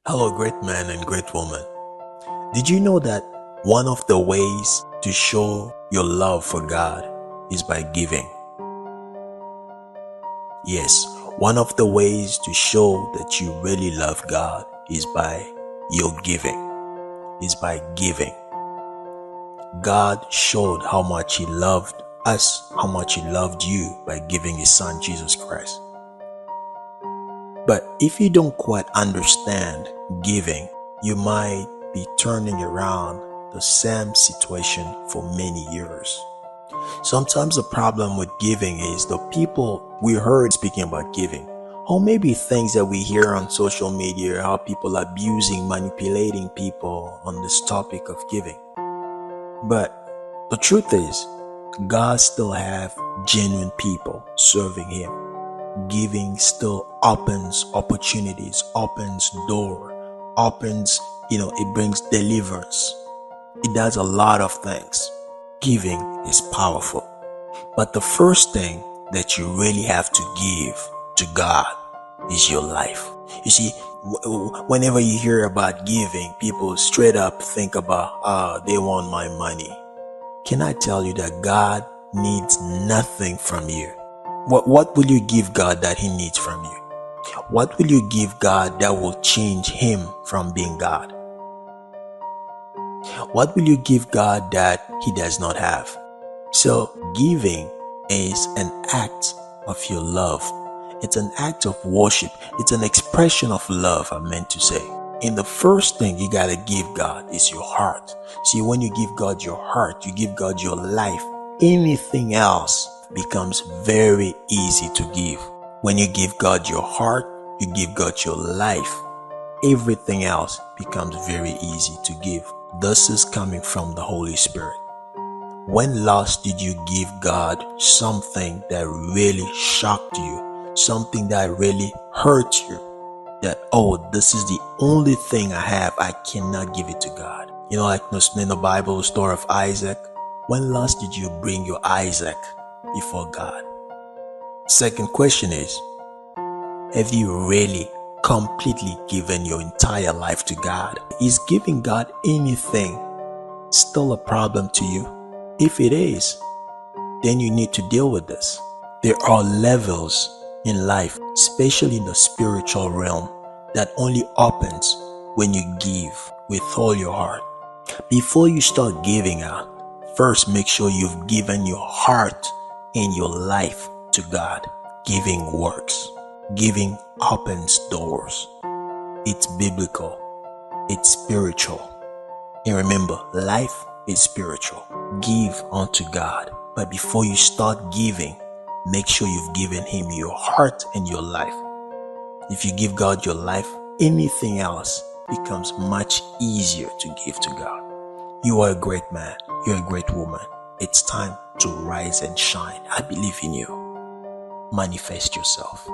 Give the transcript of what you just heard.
Hello, great man and great woman. Did you know that one of the ways to show your love for God is by giving? Yes, one of the ways to show that you really love God is by your giving, is by giving. God showed how much He loved us, how much He loved you by giving His Son, Jesus Christ. But if you don't quite understand giving, you might be turning around the same situation for many years. Sometimes the problem with giving is the people we heard speaking about giving, or maybe things that we hear on social media, how people are abusing, manipulating people on this topic of giving. But the truth is, God still have genuine people serving Him. Giving still opens opportunities, opens door, opens, it brings deliverance. It does a lot of things. Giving is powerful. But the first thing that you really have to give to God is your life. You see, whenever you hear about giving, people straight up think about, they want my money. Can I tell you that God needs nothing from you? What will you give God that He needs from you? What will you give God that will change Him from being God? What will you give God that He does not have? So giving is an act of your love. It's an act of worship. It's an expression of love, I meant to say. And the first thing you gotta give God is your heart. See, when you give God your heart, you give God your life. Anything else becomes very easy to give. When you give God your heart, you give God your life. Everything else becomes very easy to give. This is coming from the Holy Spirit. When last did you give God something that really shocked you? Something that really hurt you? That, oh, this is the only thing I have, I cannot give it to God. Like in the Bible, the story of Isaac. When last did you bring your Isaac before God? Second question is, have you really completely given your entire life to God? Is giving God anything still a problem to you? If it is, then you need to deal with this. There are levels in life, especially in the spiritual realm, that only opens when you give with all your heart. Before you start giving out, first make sure you've given your heart and your life to God. Giving works. Giving opens doors. It's biblical. It's spiritual. And remember, life is spiritual. Give unto God. But before you start giving, make sure you've given Him your heart and your life. If you give God your life, anything else becomes much easier to give to God. You are a great man. You're a great woman. It's time to rise and shine. I believe in you. Manifest yourself.